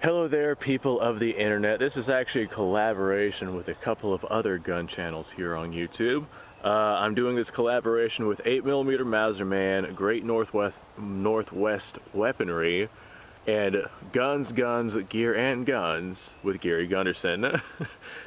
Hello there, people of the internet. This is actually a collaboration with a couple of other gun channels here on YouTube. I'm doing this collaboration with 8mm Mauser Man, Great Northwest Weaponry, and Guns, Gear, and Guns with Gary Gunderson.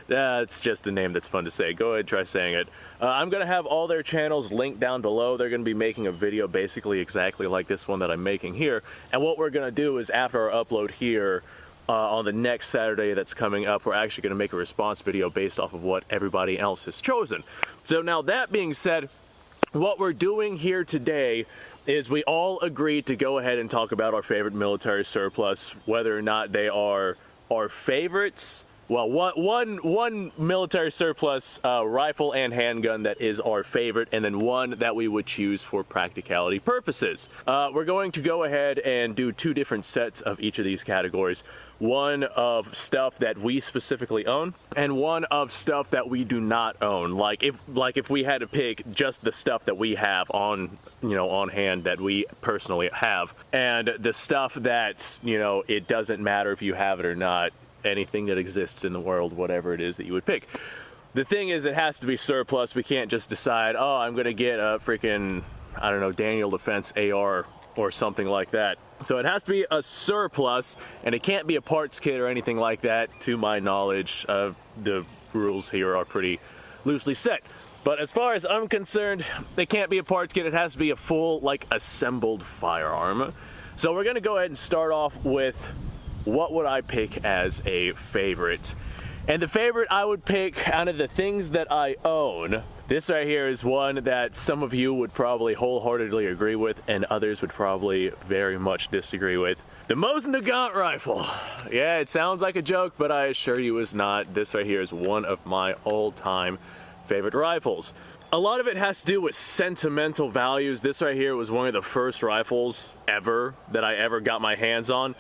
That's just a name that's fun to say. Go ahead, try saying it. I'm going to have all their channels linked down below. They're going to be making a video basically exactly like this one that I'm making here. And what we're going to do is after our upload here, on the next Saturday that's coming up, we're actually going to make a response video based off of what everybody else has chosen. So now that being said, what we're doing here today is we all agreed to go ahead and talk about our favorite military surplus, whether or not they are our favorites. Well, one military surplus rifle and handgun that is our favorite, and then one that we would choose for practicality purposes. We're going to go ahead and do two different sets of each of these categories. One of stuff that we specifically own, and one of stuff that we do not own. Like if we had to pick just the stuff that we have on, on hand that we personally have, and the stuff that, it doesn't matter if you have it or not. Anything that exists in the world, whatever it is that you would pick. The thing is, it has to be surplus. We can't just decide, oh, I'm gonna get a freaking, I don't know, Daniel Defense AR or something like that. So it has to be a surplus, and it can't be a parts kit or anything like that. To my knowledge, the rules here are pretty loosely set. But as far as I'm concerned, it can't be a parts kit. It has to be a full, like, assembled firearm. So we're gonna go ahead and start off with what would I pick as a favorite. And the favorite I would pick out of the things that I own, this right here is one that some of you would probably wholeheartedly agree with and others would probably very much disagree with. The Mosin Nagant rifle. Yeah, it sounds like a joke, but I assure you it's not. This right here is one of my all-time favorite rifles. A lot of it has to do with sentimental values. This right here was one of the first rifles ever that I ever got my hands on.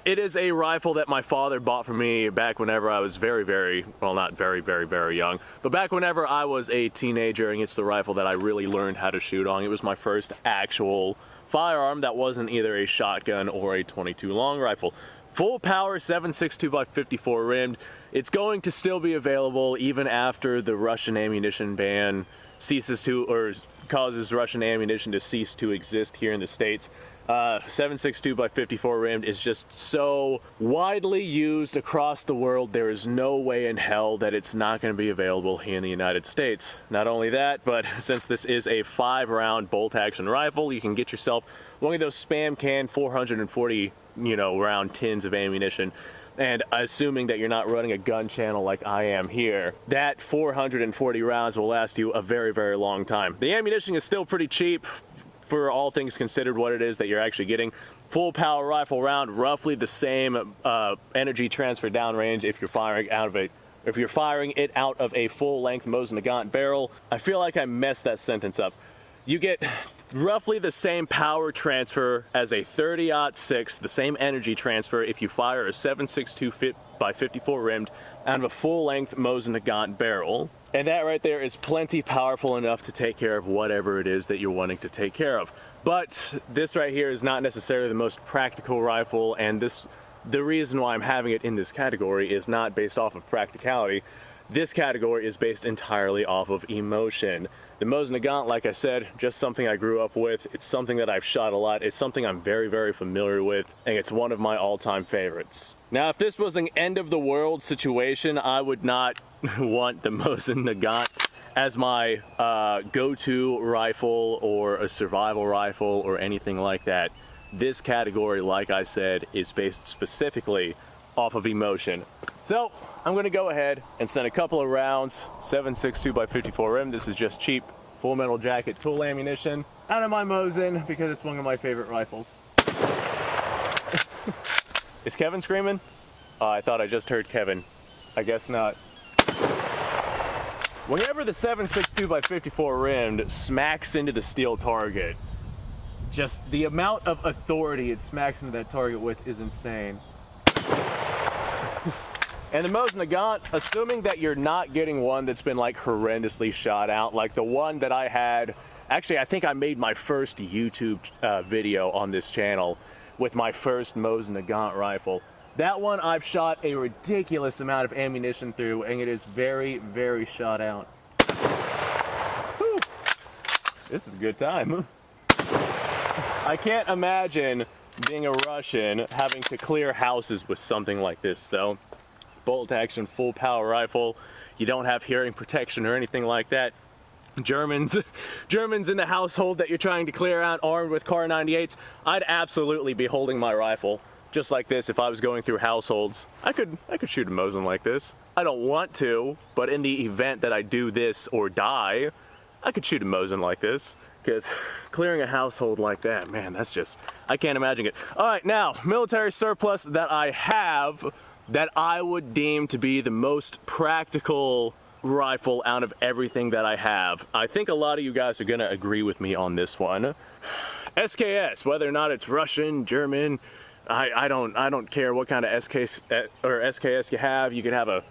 It is a rifle that my father bought for me back whenever I was well, not very young, but back whenever I was a teenager, and it's the rifle that I really learned how to shoot on. It was my first actual firearm that wasn't either a shotgun or a .22 long rifle. Full power 7.62x54 rimmed. It's going to still be available even after the Russian ammunition ban ceases to, or causes Russian ammunition to cease to exist here in the States. 7.62x54 rimmed is just so widely used across the world. There is no way in hell that it's not going to be available here in the United States. Not only that, but since this is a 5-round bolt action rifle, you can get yourself one of those spam can 440 round tins of ammunition. And assuming that you're not running a gun channel like I am here, that 440 rounds will last you a very long time. The ammunition is still pretty cheap for all things considered what it is that you're actually getting. Full power rifle round, roughly the same energy transfer downrange if you're firing it out of a full length Mosin Nagant barrel. I feel like I messed that sentence up. You get roughly the same power transfer as a 30-06, the same energy transfer if you fire a 7.62x54 rimmed out of a full-length Mosin Nagant barrel. And that right there is plenty powerful enough to take care of whatever it is that you're wanting to take care of. But this right here is not necessarily the most practical rifle, and the reason why I'm having it in this category is not based off of practicality. This category is based entirely off of emotion. The Mosin Nagant, like I said, just something I grew up with. It's something that I've shot a lot. It's something I'm very familiar with, and it's one of my all-time favorites. Now, if this was an end-of-the-world situation, I would not want the Mosin Nagant as my go-to rifle or a survival rifle or anything like that. This category, like I said, is based specifically off of emotion. So I'm going to go ahead and send a couple of rounds, 7.62x54 rim. This is just cheap full metal jacket tool ammunition out of my Mosin because it's one of my favorite rifles. Is Kevin screaming? I thought I just heard Kevin. I guess not. Whenever the 7.62x54 rimmed smacks into the steel target, just the amount of authority it smacks into that target with is insane. And the Mosin Nagant, assuming that you're not getting one that's been like horrendously shot out, like the one that I had, actually I think I made my first YouTube video on this channel with my first Mosin Nagant rifle. That one I've shot a ridiculous amount of ammunition through, and it is very, very shot out. Whew. This is a good time. I can't imagine being a Russian having to clear houses with something like this though. Bolt action, full power rifle. You don't have hearing protection or anything like that. Germans in the household that you're trying to clear out armed with Kar 98s, I'd absolutely be holding my rifle just like this if I was going through households. I could shoot a Mosin like this. I don't want to, but in the event that I do this or die, I could shoot a Mosin like this. Because clearing a household like that, man, that's just, I can't imagine it. All right, now, military surplus that I have that I would deem to be the most practical rifle out of everything that I have. I think a lot of you guys are gonna agree with me on this one. SKS, whether or not it's Russian, German, I don't care what kind of SKS you have. You could have a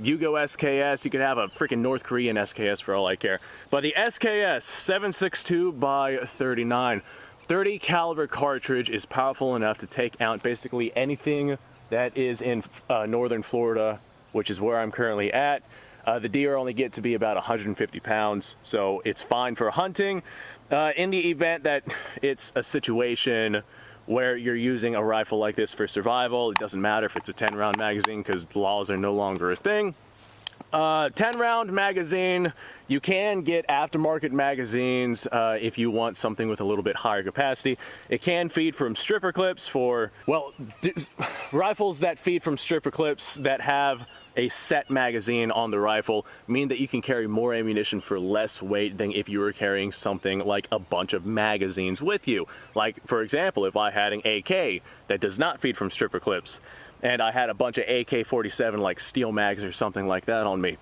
Yugo SKS, you could have a freaking North Korean SKS for all I care. But the SKS 7.62 by 39, 30 caliber cartridge is powerful enough to take out basically anything that is in northern Florida, which is where I'm currently at. The deer only get to be about 150 pounds, so it's fine for hunting. In the event that it's a situation where you're using a rifle like this for survival, it doesn't matter if it's a 10-round magazine because laws are no longer a thing. 10-round magazine, you can get aftermarket magazines if you want something with a little bit higher capacity. It can feed from stripper clips for, well, rifles that feed from stripper clips that have a set magazine on the rifle mean that you can carry more ammunition for less weight than if you were carrying something like a bunch of magazines with you. Like, for example, if I had an AK that does not feed from stripper clips, and I had a bunch of AK-47 like steel mags or something like that on me,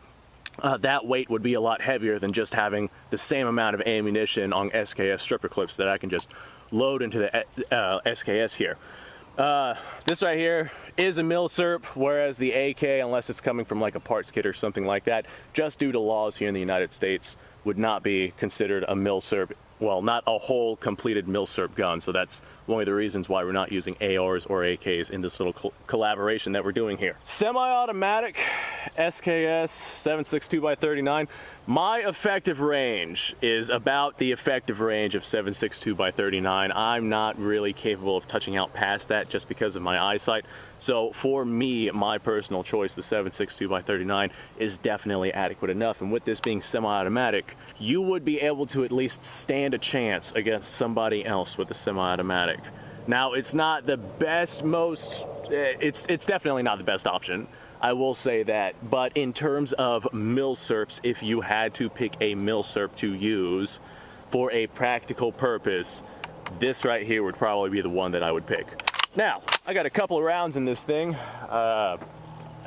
that weight would be a lot heavier than just having the same amount of ammunition on SKS stripper clips that I can just load into the SKS here. This right here is a milsurp, whereas the AK, unless it's coming from like a parts kit or something like that, just due to laws here in the United States, would not be considered a milsurp. Well, not a whole completed milsurp gun, so that's one of the reasons why we're not using ARs or AKs in this little collaboration that we're doing here. Semi-automatic SKS 7.62 by 39. My effective range is about the effective range of 7.62 by 39. I'm not really capable of touching out past that just because of my eyesight. So for me, my personal choice, the 7.62 by 39 is definitely adequate enough. And with this being semi-automatic, you would be able to at least stand a chance against somebody else with a semi-automatic. Now, it's not the best, it's definitely not the best option. I will say that, but in terms of milsurps, if you had to pick a milsurp to use for a practical purpose, this right here would probably be the one that I would pick. Now, I got a couple of rounds in this thing.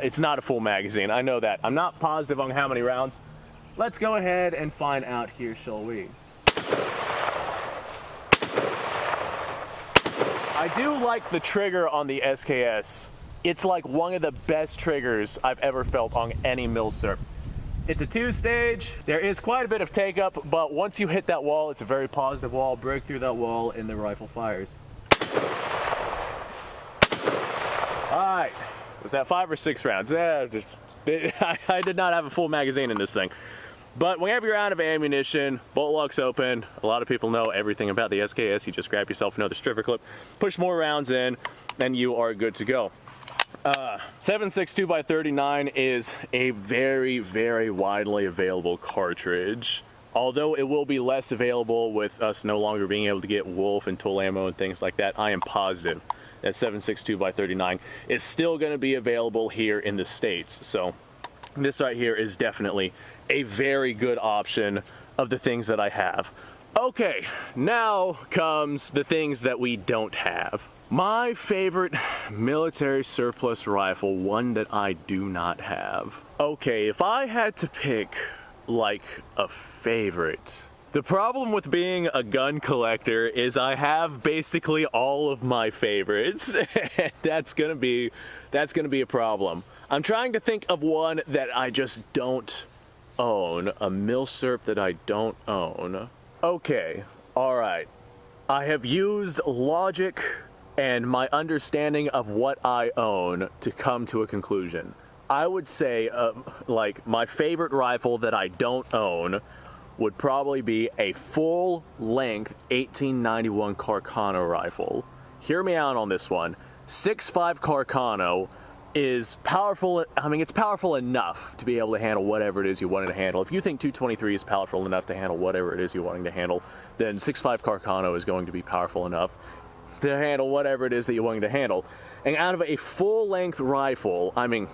It's not a full magazine, I know that. I'm not positive on how many rounds. Let's go ahead and find out here, shall we? I do like the trigger on the SKS. It's like one of the best triggers I've ever felt on any milsurp. It's a two-stage. There is quite a bit of take-up, but once you hit that wall, it's a very positive wall. Break through that wall and the rifle fires. All right, was that 5 or 6 rounds? I did not have a full magazine in this thing. But whenever you're out of ammunition, bolt lock's open. A lot of people know everything about the SKS. You just grab yourself another stripper clip, push more rounds in, and you are good to go. 7.62 by 39 is a very, very widely available cartridge. Although it will be less available with us no longer being able to get Wolf and tool ammo and things like that, I am positive that 7.62 by 39 is still going to be available here in the States. So this right here is definitely a very good option of the things that I have. Okay, now comes the things that we don't have. My favorite military surplus rifle, one that I do not have. Okay, if I had to pick like a favorite, the problem with being a gun collector is I have basically all of my favorites. That's gonna be a problem. I'm trying to think of one that I just don't own, a milsurp that I don't own. Okay, all right. I have used Logic and my understanding of what I own to come to a conclusion. I would say, like, my favorite rifle that I don't own would probably be a full-length 1891 Carcano rifle. Hear me out on this one. 6.5 Carcano is powerful. I mean, it's powerful enough to be able to handle whatever it is you wanted to handle. If you think 223 is powerful enough to handle whatever it is you're wanting to handle, then 6.5 Carcano is going to be powerful enough to handle whatever it is that you're wanting to handle. And out of a full-length rifle, I mean,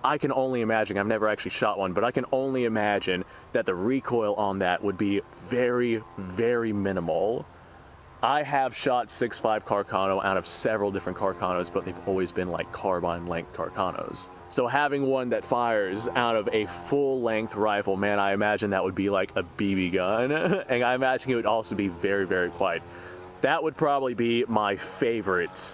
I can only imagine, I've never actually shot one, but I can only imagine that the recoil on that would be very, very minimal. I have shot 6.5 Carcano out of several different Carcanos, but they've always been like carbine length Carcanos. So having one that fires out of a full length rifle, man, I imagine that would be like a BB gun. And I imagine it would also be very, very quiet. That would probably be my favorite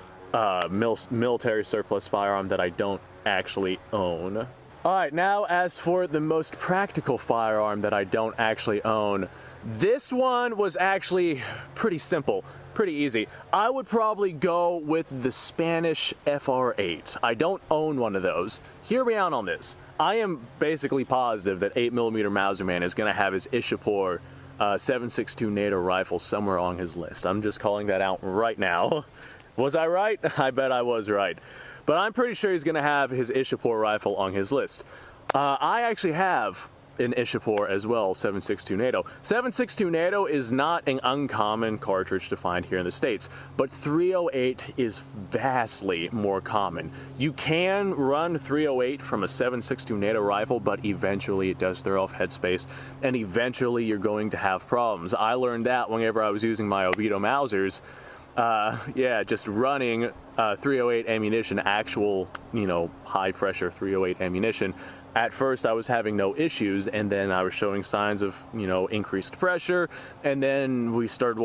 military surplus firearm that I don't actually own. Alright, now as for the most practical firearm that I don't actually own, this one was actually pretty simple, pretty easy. I would probably go with the Spanish FR8. I don't own one of those. Hear me out on this. I am basically positive that 8mm Mauser man is going to have his Ishapur 7.62 NATO rifle somewhere on his list. I'm just calling that out right now. Was I right? I bet I was right. But I'm pretty sure he's going to have his Ishapur rifle on his list. I actually have an Ishapur as well, 7.62 NATO. 7.62 NATO is not an uncommon cartridge to find here in the States, but 308 is vastly more common. You can run 308 from a 7.62 NATO rifle, but eventually it does throw off headspace, and eventually you're going to have problems. I learned that whenever I was using my Oviedo Mausers. Yeah, just running 308 ammunition, actual, you know, high pressure 308 ammunition. At first I was having no issues, and then I was showing signs of, you know, increased pressure, and then we started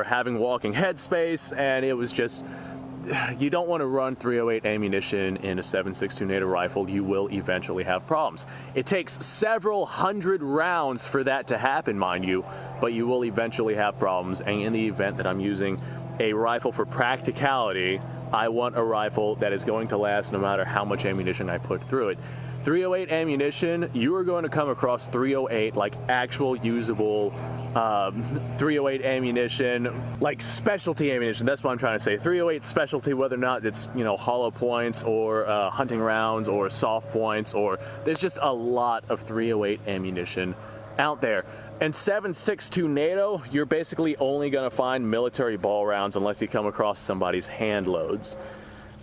having walking headspace, and it was just, you don't want to run 308 ammunition in a 7.62 NATO rifle. You will eventually have problems. It takes several hundred rounds for that to happen, mind you, but you will eventually have problems. And in the event that I'm using a rifle for practicality, I want a rifle that is going to last no matter how much ammunition I put through it. 308 ammunition, you are going to come across 308, like actual usable 308 ammunition, like specialty ammunition. That's what I'm trying to say. 308 specialty, whether or not it's, you know, hollow points or hunting rounds or soft points, or there's just a lot of 308 ammunition out there. And 7.62 NATO, you're basically only going to find military ball rounds unless you come across somebody's hand loads.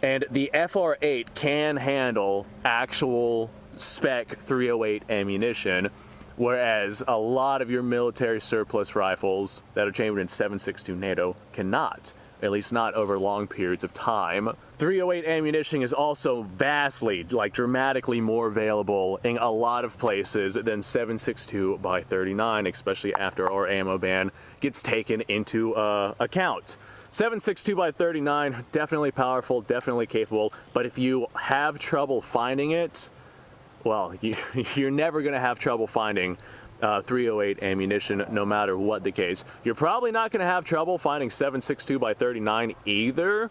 And the FR8 can handle actual spec 308 ammunition, whereas a lot of your military surplus rifles that are chambered in 7.62 NATO cannot, at least not over long periods of time. 308 ammunition is also vastly, like dramatically more available in a lot of places than 7.62 by 39, especially after our ammo ban gets taken into account. 7.62 by 39, definitely powerful, definitely capable, but if you have trouble finding it, well, you're never going to have trouble finding 308 ammunition, no matter what the case. You're probably not going to have trouble finding 7.62 by 39 either,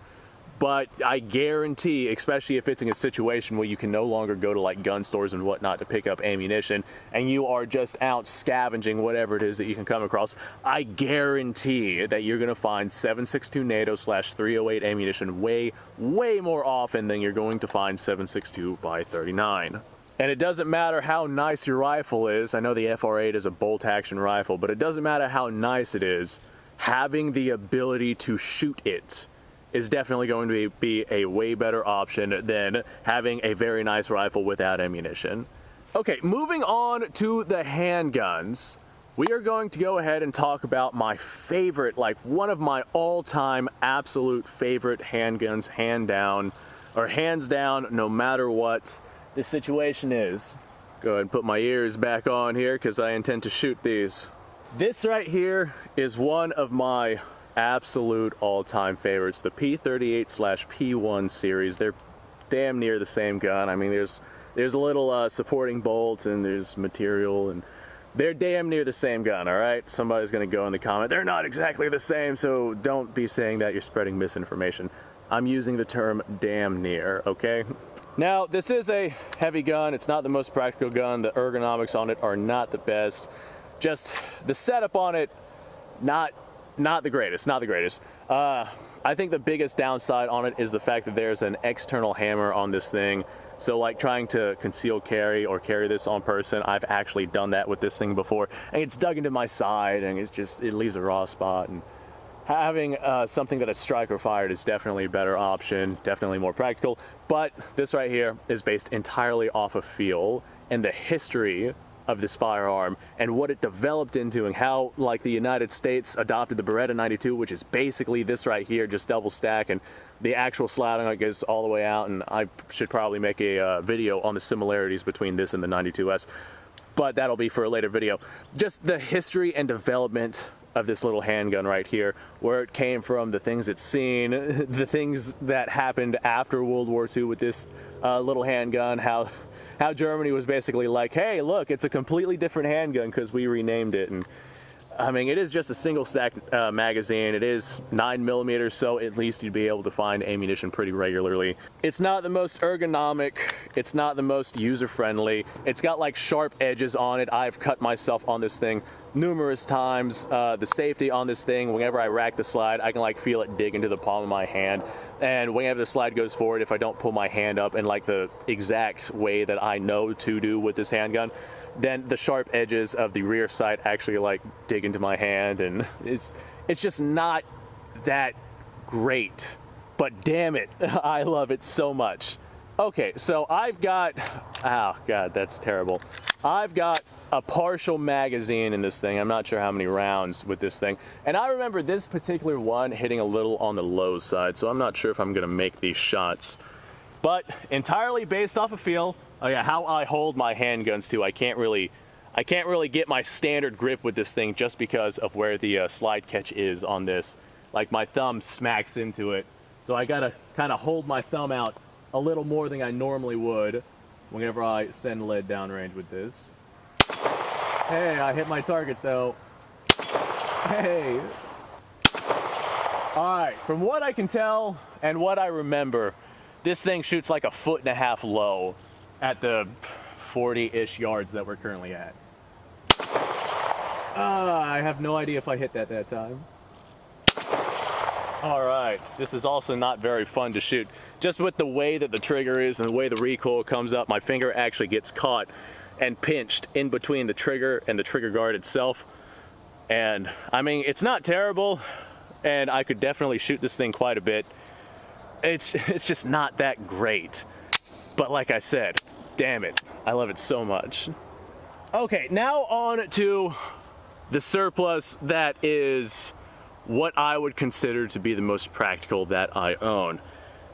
but I guarantee, especially if it's in a situation where you can no longer go to like gun stores and whatnot to pick up ammunition, and you are just out scavenging whatever it is that you can come across, I guarantee that you're going to find 7.62 NATO / 308 ammunition way, way more often than you're going to find 7.62 by 39. And it doesn't matter how nice your rifle is. I know the FR8 is a bolt action rifle, but it doesn't matter how nice it is. Having the ability to shoot it is definitely going to be a way better option than having a very nice rifle without ammunition. Okay, moving on to the handguns. We are going to go ahead and talk about my favorite, like one of my all-time absolute favorite handguns, hands down, no matter what the situation is. Go ahead and put my ears back on here because I intend to shoot these. This right here is one of my absolute all-time favorites, the P38 / P1 series. They're damn near the same gun. I mean, there's a little supporting bolt, and there's material and They're damn near the same gun, all right? Somebody's gonna go in the comment, they're not exactly the same, so don't be saying that, you're spreading misinformation. I'm using the term damn near, okay? Now, this is a heavy gun. It's not the most practical gun. The ergonomics on it are not the best. Just the setup on it, not the greatest, not the greatest. I think the biggest downside on it is the fact that there's an external hammer on this thing. So like trying to conceal carry or carry this on person, I've actually done that with this thing before, and it's dug into my side, and it leaves a raw spot. And having something that is striker fired is definitely a better option, definitely more practical. But this right here is based entirely off of feel and the history of this firearm and what it developed into, and how like the United States adopted the Beretta 92, which is basically this right here, just double stack, and the actual sliding like goes all the way out. And I should probably make a video on the similarities between this and the 92S, but that'll be for a later video. Just the history and development of this little handgun right here, where it came from, the things it's seen, the things that happened after World War II with this little handgun, how Germany was basically like, hey, look, it's a completely different handgun because we renamed it. And I mean, it is just a single stack magazine. It is 9mm, so at least you'd be able to find ammunition pretty regularly. It's not the most ergonomic. It's not the most user-friendly. It's got like sharp edges on it. I've cut myself on this thing numerous times. The safety on this thing, whenever I rack the slide, I can like feel it dig into the palm of my hand. And whenever the slide goes forward, if I don't pull my hand up in like the exact way that I know to do with this handgun, then the sharp edges of the rear sight actually like dig into my hand, and it's just not that great. But damn it, I love it so much. Okay, so I've got, oh God, that's terrible. I've got a partial magazine in this thing. I'm not sure how many rounds with this thing. And I remember this particular one hitting a little on the low side, so I'm not sure if I'm gonna make these shots. But entirely based off of feel, oh yeah, how I hold my handguns too. I can't really get my standard grip with this thing just because of where the slide catch is on this. Like my thumb smacks into it. So I gotta kind of hold my thumb out a little more than I normally would whenever I send lead downrange with this. Hey, I hit my target though. Hey. All right, from what I can tell and what I remember, this thing shoots like 1.5 feet low at the 40-ish yards that we're currently at. I have no idea if I hit that time. All right, this is also not very fun to shoot. Just with the way that the trigger is and the way the recoil comes up, my finger actually gets caught and pinched in between the trigger and the trigger guard itself. And I mean, it's not terrible, and I could definitely shoot this thing quite a bit. It's just not that great. But like I said, damn it, I love it so much. Okay, now on to the surplus that is what I would consider to be the most practical that I own.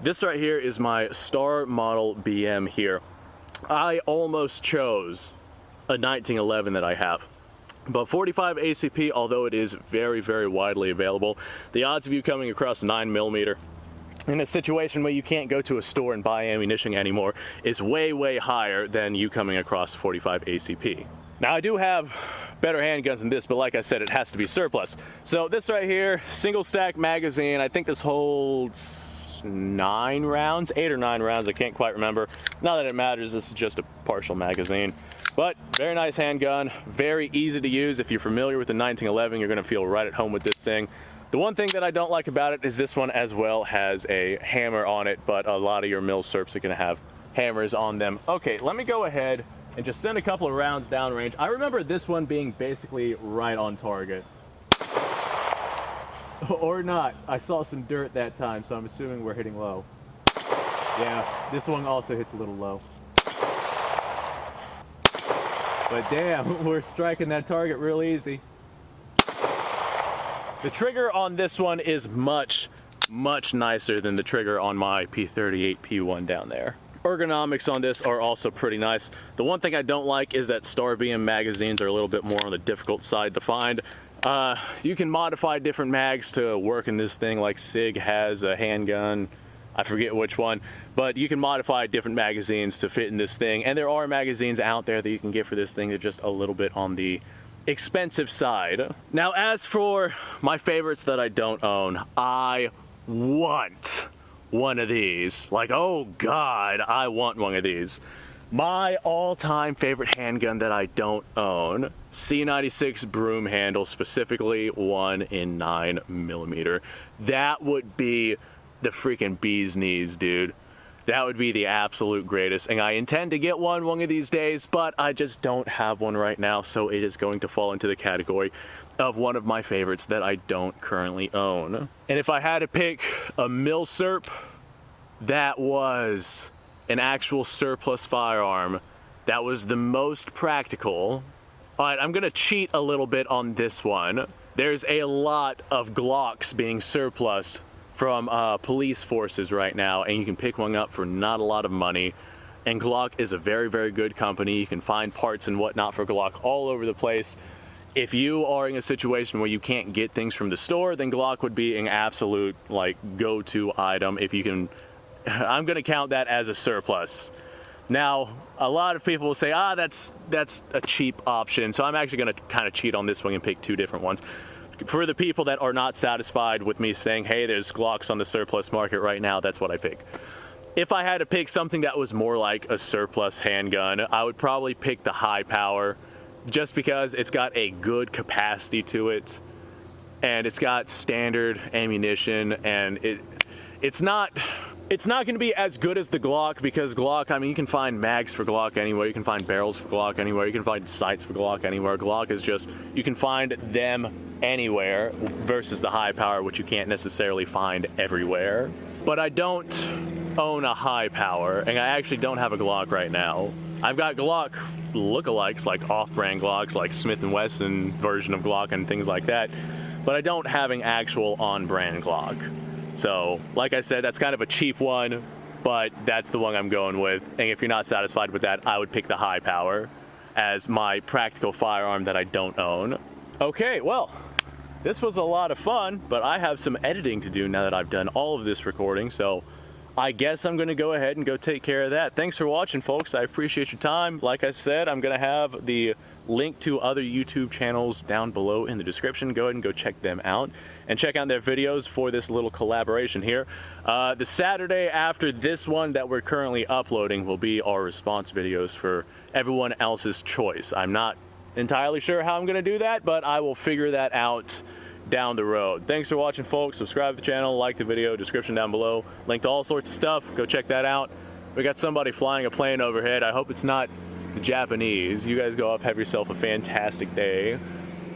This right here is my Star Model BM here. I almost chose a 1911 that I have. But 45 ACP, although it is very, very widely available, the odds of you coming across 9mm in a situation where you can't go to a store and buy ammunition anymore is way, way higher than you coming across 45 ACP. Now, I do have better handguns than this, but like I said, it has to be surplus. So this right here, single stack magazine, I think this holds 9 rounds, 8 or 9 rounds, I can't quite remember. Not that it matters, this is just a partial magazine. But very nice handgun, very easy to use. If you're familiar with the 1911, you're gonna feel right at home with this thing. The one thing that I don't like about it is this one as well has a hammer on it, but a lot of your mil serps are gonna have hammers on them. Okay, let me go ahead and just send a couple of rounds downrange. I remember this one being basically right on target. Or not. I saw some dirt that time, so I'm assuming we're hitting low. Yeah, this one also hits a little low. But damn, we're striking that target real easy. The trigger on this one is much, much nicer than the trigger on my P38 P1 down there. Ergonomics on this are also pretty nice. The one thing I don't like is that Star BM magazines are a little bit more on the difficult side to find. You can modify different mags to work in this thing, like SIG has a handgun. I forget which one, but you can modify different magazines to fit in this thing, and there are magazines out there that you can get for this thing that are just a little bit on the expensive side. Now, as for my favorites that I don't own, I want one of these. Like, oh God, I want one of these. My all-time favorite handgun that I don't own, C96 broom handle, specifically one in 9mm. That would be the freaking bee's knees, dude. That would be the absolute greatest, and I intend to get one of these days, but I just don't have one right now, so it is going to fall into the category of one of my favorites that I don't currently own. And if I had to pick a milsurp that was an actual surplus firearm that was the most practical. All right, I'm gonna cheat a little bit on this one. There's a lot of Glocks being surplused from police forces right now, and you can pick one up for not a lot of money. And Glock is a very, very good company. You can find parts and whatnot for Glock all over the place. If you are in a situation where you can't get things from the store, then Glock would be an absolute like go-to item if you can. I'm gonna count that as a surplus. Now, a lot of people will say, that's a cheap option. So I'm actually gonna kind of cheat on this one and pick two different ones. For the people that are not satisfied with me saying, hey, there's Glocks on the surplus market right now, that's what I pick. If I had to pick something that was more like a surplus handgun, I would probably pick the high power, just because it's got a good capacity to it, and it's got standard ammunition, and it's not going to be as good as the Glock, because Glock, I mean, you can find mags for Glock anywhere, you can find barrels for Glock anywhere, you can find sights for Glock anywhere. Glock is just, you can find them anywhere, versus the high power, which you can't necessarily find everywhere. But I don't own a high power, and I actually don't have a Glock right now. I've got Glock lookalikes, like off-brand Glocks, like Smith & Wesson version of Glock and things like that, but I don't have an actual on-brand Glock. So, like I said, that's kind of a cheap one, but that's the one I'm going with. And if you're not satisfied with that, I would pick the high power as my practical firearm that I don't own. Okay, well, this was a lot of fun, but I have some editing to do now that I've done all of this recording, so I guess I'm gonna go ahead and go take care of that. Thanks for watching, folks. I appreciate your time. Like I said, I'm gonna have the link to other YouTube channels down below in the description. Go ahead and go check them out and check out their videos for this little collaboration here. The Saturday after this one that we're currently uploading will be our response videos for everyone else's choice. I'm not entirely sure how I'm gonna do that, but I will figure that out down the road. Thanks for watching, folks. Subscribe to the channel, like the video, description down below. Link to all sorts of stuff. Go check that out. We got somebody flying a plane overhead. I hope it's not the Japanese. You guys go off, have yourself a fantastic day.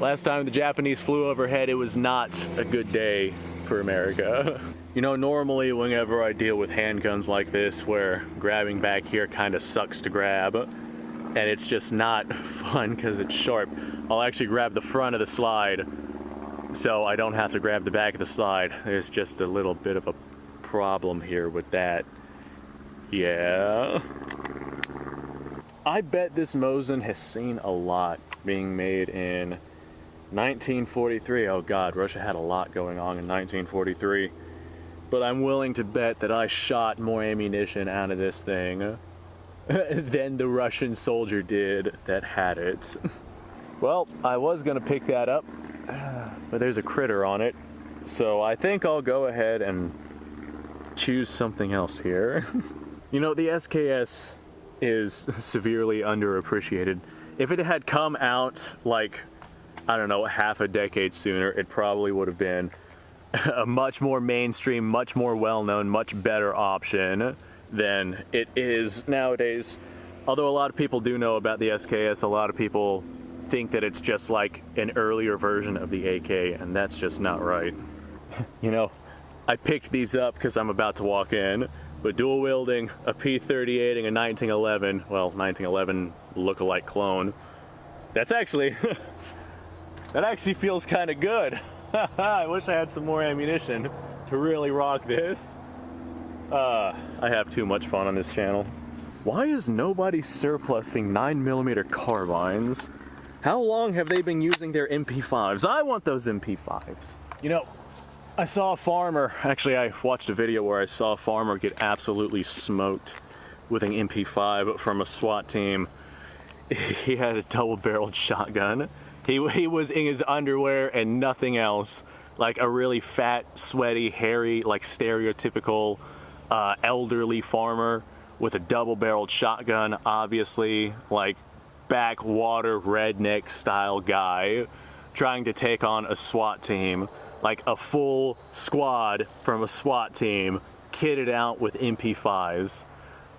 Last time the Japanese flew overhead, it was not a good day for America. You know, normally whenever I deal with handguns like this, where grabbing back here kind of sucks to grab, and it's just not fun because it's sharp, I'll actually grab the front of the slide so I don't have to grab the back of the slide. There's just a little bit of a problem here with that. Yeah. I bet this Mosin has seen a lot being made in 1943. Oh God, Russia had a lot going on in 1943. But I'm willing to bet that I shot more ammunition out of this thing than the Russian soldier did that had it. Well, I was gonna pick that up, but there's a critter on it, so I think I'll go ahead and choose something else here. You know, the SKS is severely underappreciated. If it had come out like, I don't know, half a decade sooner, it probably would have been a much more mainstream, much more well-known, much better option than it is nowadays. Although a lot of people do know about the SKS, a lot of people think that it's just like an earlier version of the AK, and that's just not right. You know, I picked these up because I'm about to walk in, but dual wielding a P38 and a 1911, well, 1911 look-alike clone, that's actually, that actually feels kind of good. I wish I had some more ammunition to really rock this. I have too much fun on this channel. Why is nobody surplusing 9mm carbines? How long have they been using their MP5s? I want those MP5s. You know, I saw a farmer, actually I watched a video where I saw a farmer get absolutely smoked with an MP5 from a SWAT team. He had a double-barreled shotgun. He was in his underwear and nothing else, like a really fat, sweaty, hairy, like stereotypical elderly farmer with a double-barreled shotgun, obviously like backwater redneck style guy trying to take on a SWAT team, like a full squad from a SWAT team kitted out with MP5s.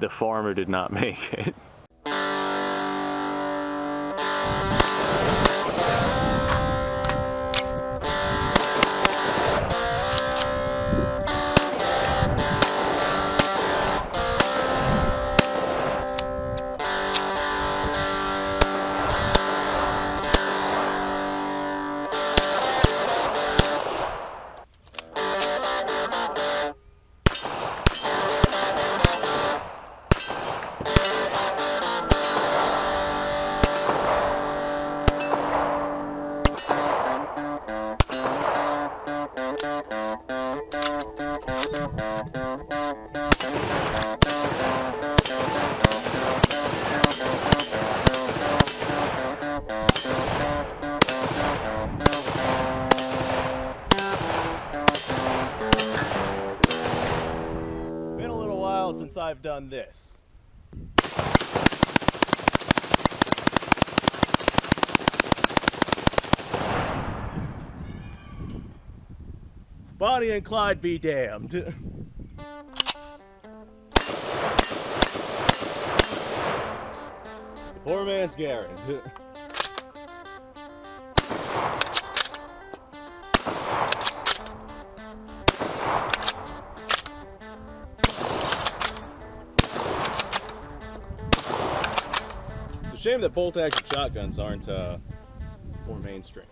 The farmer did not make it. Been a little while since I've done this. Bonnie and Clyde be damned. Poor man's Garrett. It's a shame that bolt-action shotguns aren't more mainstream.